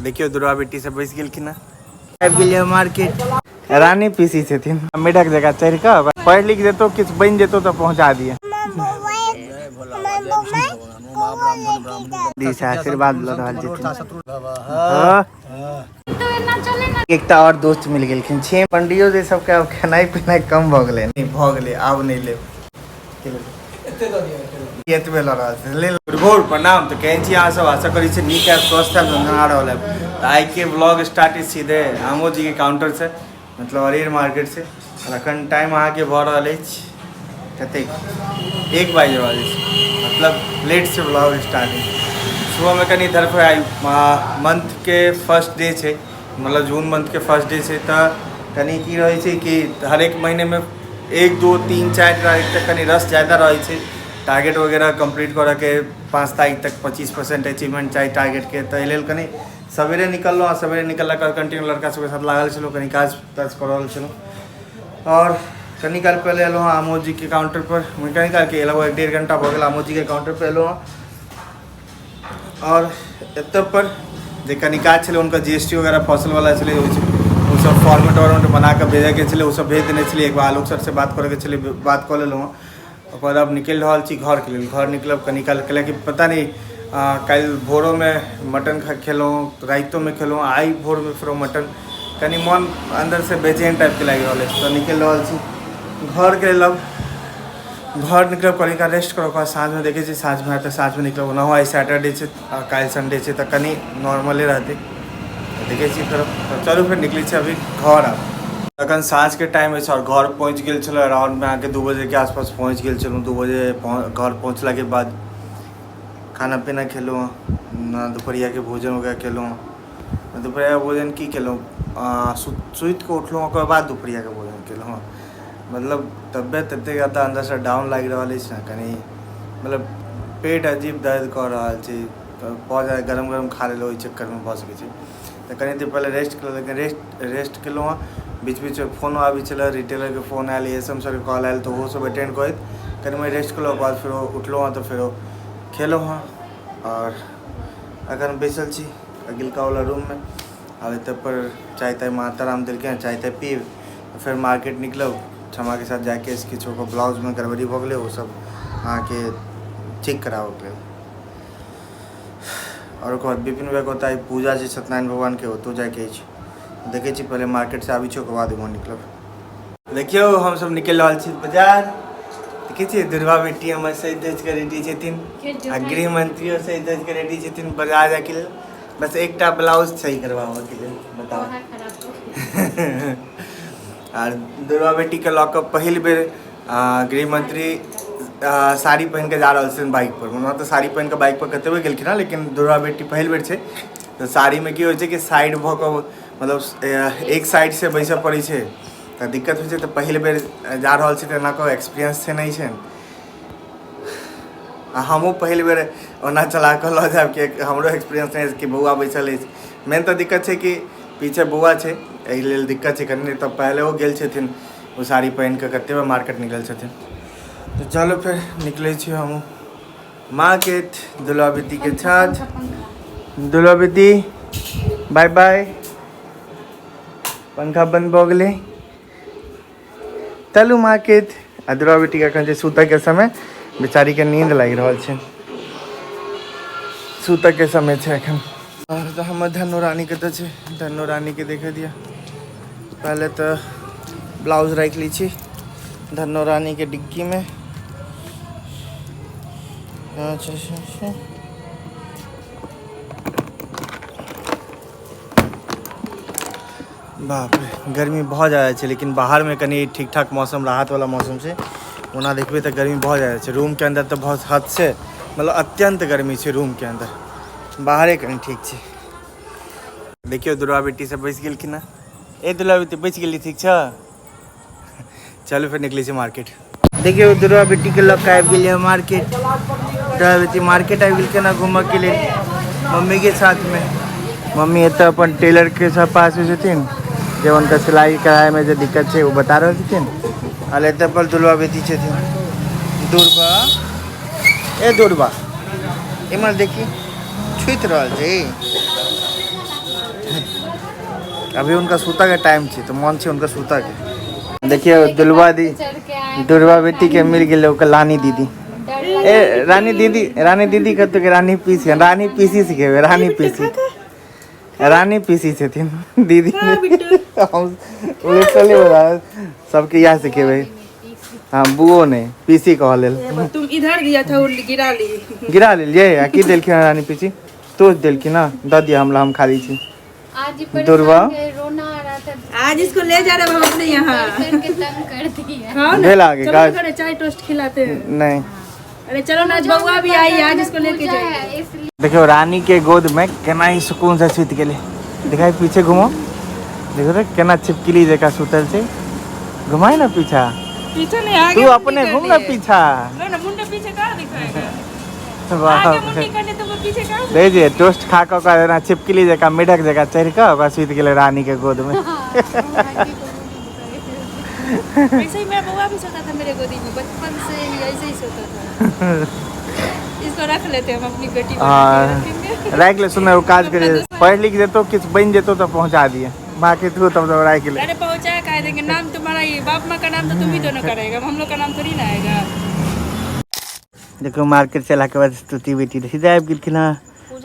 देखियो दुर्गा बेटी से बैस गेल ना गेलिए मार्केट। रानी पीसी से थी मेढक जगह चढ़ कर पढ़ लिख देतो किछ बन जेतो तो पहुंचा दिए। आशीर्वाद ल रहल एक और दोस्त मिल गेलखिन छे पंडियो जे सबके खेनाई पिनाई कम भ गेलै आब नहीं ले एतबे ल रहल छै ले भोर प्रणाम। तो कहै छी अहाँ सब आशा करी छै नीक है स्वस्थ है दंदना रहल है। तो आई के व्लॉग स्टार्ट सीधे आमो जी के काउंटर से मतलब अरेर मार्केट से। अखन टाइम अहाँ के भ रहल अछि कते 1 बाजि रहल अछि मतलब लेट से व्लॉग स्टार्ट। सुबह में कनी इधर पे आई मंथ के फर्स्ट डे छै मतलब जून मंथ के फर्स्ट डे छै। तो कनी की रहे छै कि हर एक महीने में 1 2 3 4 तारीख तक कनी रस ज़्यादा रहे छै। टारगेट वगैरह कंप्लीट करे के 5 तारीख तक 25% अचीवमेंट चाहिए टारगेट के। तो लेल कनी सवेरे निकललो सवेरे निकलला कंटिन्यू लड़का सबके साथ लागल छलो कनी काज ताज कर रहल छलो। और कनी काल पहले एलो आमोद जी के काउंटर पर कनी काल के लगभग 1.5 घंटा हो गया आमोद जी के काउंटर पर एलो। और एत पर जे कनी काज छले उनका जीएसटी वगैरह फसल वाला छले वो सब फॉर्मेट बना के भेजे के छले वो सब भेज देने छले। एक बार आलोक सर से बात करे के छले बात कर लेलो। और अब निकल रहा छी घर के लिए घर निकलब कनी काल के कि पता नहीं कल भोरों में मटन खेलों रातों में खेलों आई भोर में फिर मटन कनी मन अंदर से बेचैन टाइप के लग रहा है। तो निकल रहा छी घर के लिए घर निकलब कनी का रेस्ट करो साँझ में देखे साँझ में तो साँझ में निकलब ना आई सैटरडे से कल संडे से तो कनी नॉर्मले रहते देखे फिर तो चलो फिर निकली अभी घर अब अखन साँझ के टाइम है और घर पहुँच गए चलो अराउंड में आके 2 बजे के आसपास पहुँच गए चलो 2 बजे घर पहुँचला के बाद खाना पीना खेलूँ ना दोपहरिया के भोजन वगैरह खेलूँ दोपहरिया भोजन की खेलूँ सुत के उठलूँ और बाद दोपहरिया के भोजन खेलूँ। मतलब तबियत एते ज़्यादा अंदर से डाउन लग रहा है कनी मतलब पेट अजीब दर्द कर रहा है तो बहुत ज़्यादा गरम गरम खा ले चक्कर में भऽ सके तो कनी देर पहले रेस्ट कर लेकिन रेस्ट केलूँ। बीच बीच में फोन आबी चल रिटेलर के फोन आयल एसएम सर के कॉल आयल तो वो सब अटेंड करत कनी मैं रेस्ट कल बाद फिर उठलो तो फिर खेलो हाँ। और अखन बैसल छी अगिलका वाला रूम में अब एत पर चाय ताय माताराम दिलके चाय ताय पीब फिर मार्केट निकलब क्षमा के साथ जाके किसी को ब्लाउज में गड़बड़ी भ गए वो सब आके ठीक कराओ के। और बाद विपिन भाई होता है पूजा से सत्यनारायण भगवान के हो तो जाके देखे छी पहले मार्केट से आबी के बाद वहाँ निकलब। देखियो हम सब निकल रहा छी बाजार देखे दुर्गा बेटी हमारे सही दज के रेडी छथिन आ गृह मंत्रियों सही दज के रेडी छथिन बाजार जाके लिए बस एक ब्लाउज सही करवाओ के लिए बताओ। और दुर्गा बेटी के लॉकअप पहल बेर गृह मंत्री साड़ी पहन के जा रहा है बाइक पर वहाँ तो साड़ी पहन के बाइक पर कतबे गेलखिन ना लेकिन दुर्गा बेटी पहल बेर है तो साड़ी में की हो कि साइड भ के मतलब एक साइड से बैस पड़े तो दिक्कत हो तो पहले बेर जा रहा है ना को एक्सपीरियंस से नहीं है। हमू पहले बेर ओना चला कर ल जाब कि हमरो एक्सपीरियंस नहीं कि बउआ बैसल है। मेन तो दिक्कत है कि पीछे बउआ है एहि लेल दिक्कत है कनी तो पहले वो गेल छथिन वो साड़ी पहन के कते बेर मार्केट निकल छथिन। तो चलो फिर निकले हम मार्केट दुल्हा बेटी के साथ। दुल्हा बेटी बाय बाय पंखा बंद भ गए चलू मार्केट। आ दुल्हा बेटी के सुतऽ के समय बेचारी के नींद लग रहा है सुतऽ के समय है एखन। और तो हम धनो रानी के तो धनो रानी के देखे दिया पहले तो ब्लाउज रख ली छी धनो रानी के डिग्गी में। अच्छा बाप रे गर्मी बहुत ज़्यादा है लेकिन बाहर में कहीं ठीक ठाक मौसम राहत वाला मौसम से वहाँ देखिए तो गर्मी बहुत ज़्यादा है। रूम के अंदर तो बहुत हद से मतलब अत्यंत गर्मी है रूम के अंदर बाहर कहीं ठीक है। देखियो दुर्गा बेटी से बैस गेल ना ए दुर्गा बेटी बैस गेली ठीक छ। चलो फिर निकली मार्केट। देखिए दुर्गा बेटी के लग आबि गेलिए मार्केट। दुर्गा बेटी मार्केट आबि गेल ना घूम के लिए मम्मी के साथ में। मम्मी एत अपन टेलर के सब पास छथिन जो उनका सिलाई कढ़ाई में जो दिक्कत है वो बता रहे छथिन। और एत पर दुर्गा बेटी छथिन दुर्गा ए दुर्गा इमर देखी छुत रहा है अभी उनका सूता के टाइम थी तो मन से उनका सूता के। देखिए दुर्वा बेटी के मिल गए ओकर लानी दीदी। ए रानी दीदी कहते कि रानी पीसी सिखेबे रानी पीसी से थी दीदी लिटरली बता सबके यहाँ सिखेबे। हाँ बुओ ने पीसी कह ले। तुम इधर गया था और गिरा ले की दिलखिन रानी पीसी तो दिलखिन ना ददी हम खा ली थी। दुर्वा आज इसको ले जा रहे हम अपने यहाँ चाय टोस्ट खिलाते हैं। नहीं अरे चलो ना बउआ भी आई आज इसको लेके जाए। देखो रानी के गोद में केना ही सुकून से सुत गेले। दिखाई पीछे घूमो देखो रे केना छिपकली जैसा सुतल से। घुमाए ना पीछा नहीं आगे तू अपने घूम ना पीछा ना मुंडे पीछे कहाँ दिखाएगा। देखिए टोस्ट खा कर ना छिपकली जैसा मेढक जैसा चढ़ कर सुत गेले रानी के गोद में। ऐसे ही मैं बउआ भी सोता था मेरे गोदी में बचपन से ही ऐसे ही सोता था। इसको रख लेते हम अपनी बेटी में रख ले। सुन वो काज करे पढ़ लिख देतो किस बन जेतो तो पहुंचा दिए बाकी तू तब तो रख ले। अरे पहुंचा कह देंगे नाम तुम्हारा ही बाप माँ का नाम तो तुम ही दोनों करेगा हम लोग का नाम थोड़ी ना आएगा। देखो मार्केट चला के बाद स्तुति बेटी सीधा आब गेलखिन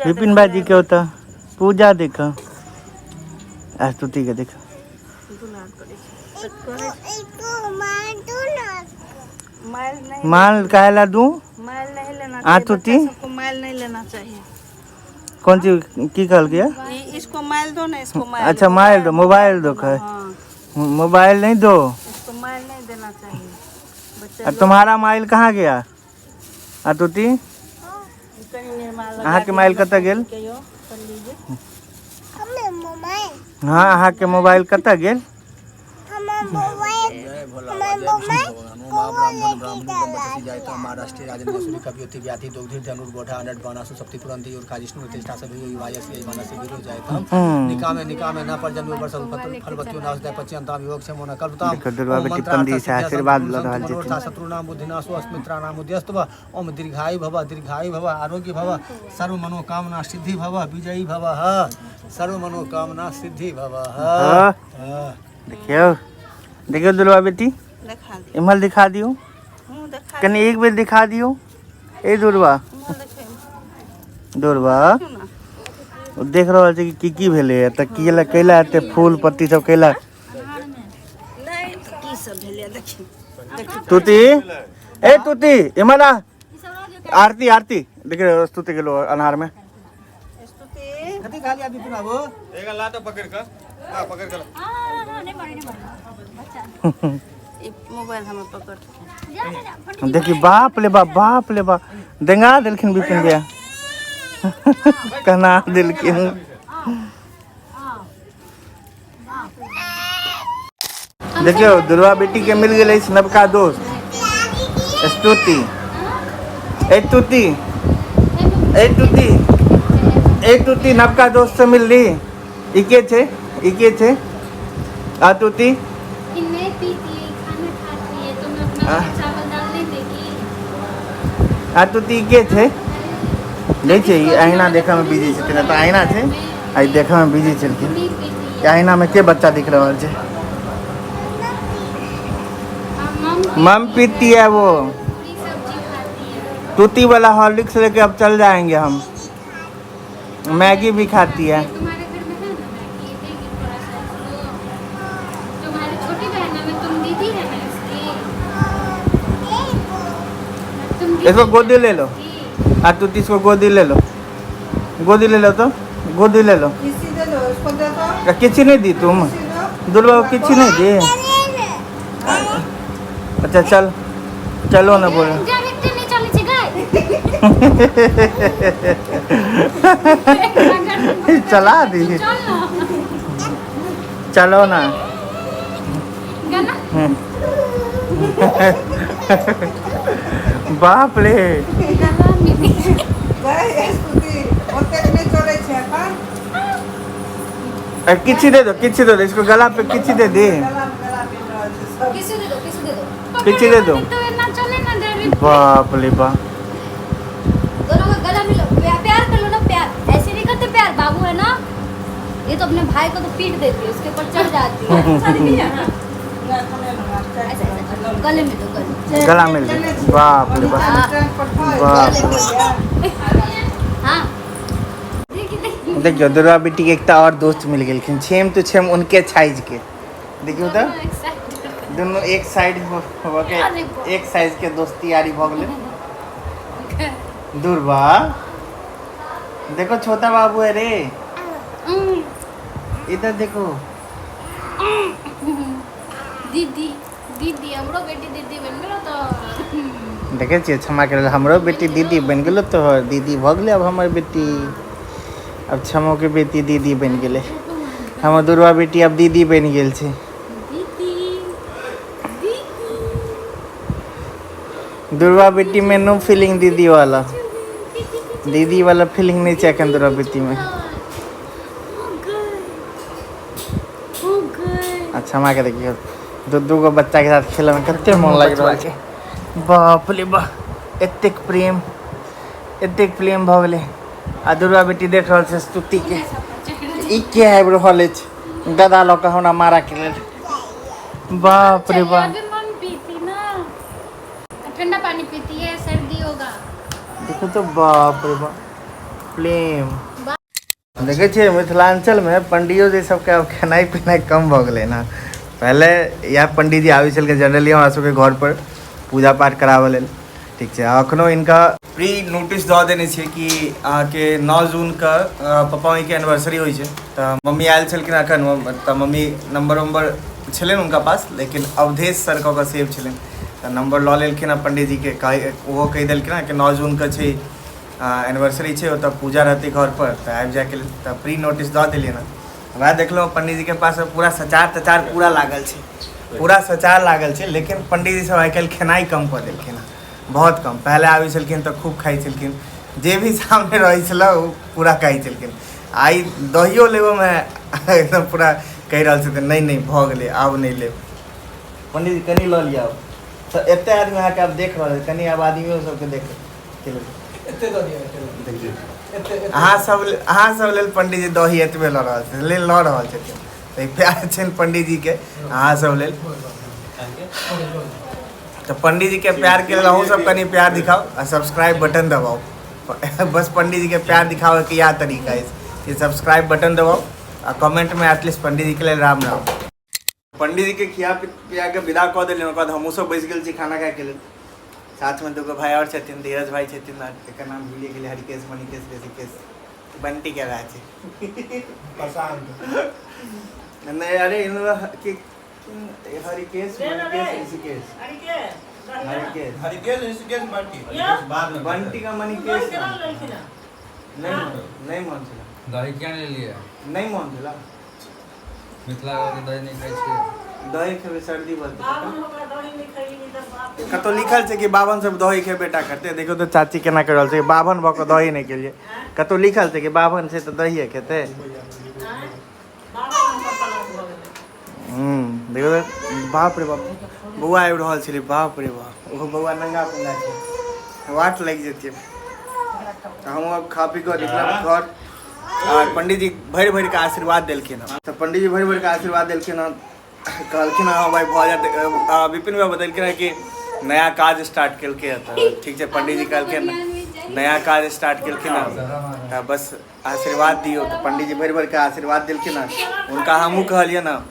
विपिन बाजी के होता पूजा देखो स्तुति के देखो माल काहेला दूं माल नहीं लेना चाहिए। सबको माल नहीं लेना चाहिए। कौन सी की कहल गया इसको माल दो ना इसको माल। अच्छा माल दो मोबाइल दो मोबाइल नहीं दो इसको माल नहीं देना चाहिए। तुम्हारा माइल कहाँ गया आतुती अहाँ के माइल कत गेल। हाँ अहाँ के मोबाइल कत गेल। महाराष्ट्र राजेंद्र सूरी कवि अति व्याधि दुग्धि धनुर गोढ़ा अनट बानासु शक्ति पुरंती और काजिष्णु प्रतिष्ठा से भी वायस के बना से गिरो जाए तम निकामे न पर जन्म वर्ष फल बच्चों नाश दे पच्यंताम योग से मोना कल्पता दुर्वा बेटी पंडी से आशीर्वाद ल रहल छै। शत्रु नाम बुद्धिनाशु अस्मित्रा नाम उद्यस्तव ओम दीर्घायु भव आरोग्य भव सर्व मनोकामना सिद्धि भव विजयी भव सर्व मनोकामना सिद्धि भव। देखियो दुर्वा बेटी इमल दिखा दियो कनी एक बेर दिखा दियो। ए दुर्वा देख रहल छै कि की भेलै त की कैला एते फूल पत्ती सब कैला तुती ए तुती इमल आरती देख स्तुति गेलो अनहार में कथि खा लिया विपिन बाबू एगा ला त पकड़ के मोबाइल हमें पकड़ देखी बाप ले बा देंगा दिलखिन विपिन भैया कना दिलखिन। देखियो दुर्वा बेटी के मिल गए नवका दोस्त स्तुति। ए तुती नवका दोस्त से मिल ली इके छे आतुती आतुती के छे नहीं चाहिए आईना देखा में बिजी छे तो आईना छे आई देखा में बिजी छलखिन आईना में के बच्चा दिख रहल छे। मम पीती है वो तूती वाला हॉर्लिक्स लेके अब चल जाएंगे हम। मैगी भी खाती है। इसको गोदी ले लो तूती इसको गोदी ले लो तो गोदी ले लो। किसी नहीं दी तुम दुर्वा को किसी नहीं दी। अच्छा चलो ना बोलो चला दी चलो ना बाप रे किसी दे दो इसको गला पे किसी दे दे किसी दे दो। बाप रे बाप दोनों को गला मिलो प्यार कर लो ना प्यार ऐसे नहीं करते प्यार बाबू है ना ये तो अपने भाई को तो पीट देती है, उसके ऊपर चढ़ जाती है। ऐसे ऐसे गले में तो गले गला मिल गया। बाप रे बाप, बाप हाँ देखिए देखिए देखियो दुर्गा बेटी के एक और दोस्त मिल गए, छेम तो छेम उनके साइज के। देखियो तो दोनों एक साइड हो के एक साइज के दोस्ती यारी भ गेले। दुर्गा देखो छोटा बाबू है रे, इधर देखो। दीदी दीदी हमरो बेटी दीदी बन गेलो तो देखे छियै क्षमा करे हमरो बेटी दीदी बन गेलो तो दीदी भ गेलै। अब हमर बेटी अब क्षमो के बेटी दीदी बन गेलै। हमर दुर्गा बेटी अब दीदी बन गेल छै। दुर्गा बेटी में नो फीलिंग दीदी वाला फीलिंग नहीं छै एखन दुर्गा बेटी में। अच्छा क्षमा के देखियो दू गो बच्चा के साथ खेले में कते मन लागि रहल छै। बाप रे बा, एतेक प्रेम भ गेलै। आ दुर्गा बेटी देख रहल छै स्तुति के ई के आबि रहल अछि गदा लऽ कऽ हमरा मारा के लेल। बाप रे बा, मम्मी पीती ना, ठंडा पानी पीती है, सर्दी होगा। देखो तो बाप रे बाप प्रेम। देखे छियै मिथिलांचल में पंडियो जी सबके अब खेनाई पिनाई कम भ गेलै ना। पहले या पंडित जी आबै छलखिन जनरली हमरा सबके घर पर पूजा पाठ कराबऽ लेल, ठीक छै। अखनो इनका प्री नोटिस दऽ देने छै कि अहाँके 9 जून के पप्पा मम्मी के एनिवर्सरी होइ छै। तऽ मम्मी आयल छलखिन एखन, तऽ मम्मी नंबर छलनि हुनका पास, लेकिन अवधेश सर कऽ कऽ सेव छलनि। तऽ नंबर लऽ लेलखिन हँ पंडित जी के, ओहो कहि देलखिन हँ कि 9 जून के छै एनिवर्सरी छै, ओतऽ पूजा रहतै घर पर, तऽ आबि जायके लेल। तऽ प्री नोटिस दऽ देलियै ने। वएह देखलहुँ पंडित जी के पास पूरा सचार तचार पूरा लागल छै, पूरा सचार लागल छै। लेकिन पंडित जी सब आइ काल्हि खेनाइ कम कऽ देलखिन हँ, बहुत कम। पहले आबै छलखिन तऽ खूब खाइ छलखिन, जे भी सामने रहै छलै ओ पूरा खाइ छलखिन। आइ दहियो लेबऽमे एकदम पूरा कहि रहल छथिन नहीं भऽ गेलै आब नहीं लेब। पंडित जी कनि लऽ लिअ। आब तऽ एतेक आदमी अहाँके आब देख रहल छै, कनि आब आदमियो सबके देख अहाँ सब लेल पंडित जी दही एतबे लऽ रहल छथिन। तऽ प्यार छनि पंडित जी के अहाँ सब लेल। तो पंडित जी के प्यार के लिए अहूँ सब कनी प्यार दिखाओ और सब्सक्राइब बटन दबाओ। बस पंडित जी के प्यार दिखाओ कि यह तरीका है, ये सब्सक्राइब बटन दबाओ और कमेंट में एटलीस्ट पंडित जी के लिए राम राम। पंडित जी के खिया पिया के विदा कऽ देलियै, ओकर बाद हमहूँ सब बैस गेल छी खाना खाए के लेल। साथ में दूगो भाई और छथिन, धीरज भाई छथिन, एकर नाम भूलिए गेलै, हरिकेश मणिकेश ऋषिकेश बंटी के भाई छै। नहीं अरे हरिकेश बंटी का मणिकेश नहीं मन छला। दही क्या ले लिया? नहीं मन छला। मिथिला के दही नहीं खाई छी। दही खेबे सर्दी बढ़ते। कतो लिखल छै कि बावन सब दही खेबेटा करते। देखो तो चाची केना कर रहल छै, बावन भऽ कऽ दही नहीं केलिए। कतो लिखल छै कि बावन छै तऽ दहिए खेते। देखो तो बाप रे बाप बौआ आबि रहल छलै, बाप रे बाप ओहो बौआ नंगा पुंगा छै, वाट लागि जेतियै। हम अब खा पी कऽ निकलब घर। और पंडित जी भरि के आशीर्वाद देलखिन हँ। तऽ पंडित जी भरि के आशीर्वाद देलखिन हँ, कहलखिन हँ भाई भऽ जाए। विपिन भाई बतेलखिन हँ कि नया काज स्टार्ट केलकै हँ। तऽ ठीक छै, पंडित जी कहलखिन नया काज स्टार्ट केलखिन हँ तऽ बस आशीर्वाद दियो। तो पंडित जी भरि के आशीर्वाद देलखिन हँ। हुनका हमहूँ कहलियै ना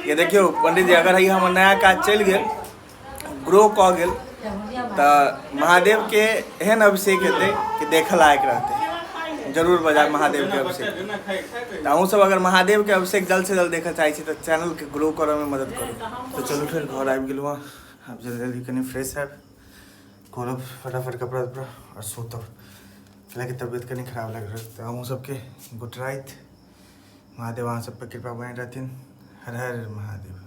ये देखियो पंडित जी अगर ही हमर नया काज चलि गेल, ग्रो कऽ गेल, तऽ महादेव के एहन अभिषेक हेतै कि देखऽ लायक रहतै। जरूर बजा महादेव के अभिषेक। तो अहूँ सब अगर महादेव के अभिषेक जल्द से जल्द देखऽ चाहै छी तो चैनल के ग्रो करऽ में मदद करू। तो चलू फिर घर आबि गेलहुँ, आब जल्दी कनि फ्रेश हैब, करब फटाफट कपड़ा उपड़ा और सोतब। कैलाकि तबियत कनि खराब लागि रहल। तो अहूँ सबके गुड राइत। महादेव अहाँ सब पर कृपा बनि रहथिन। हर हर महादेव।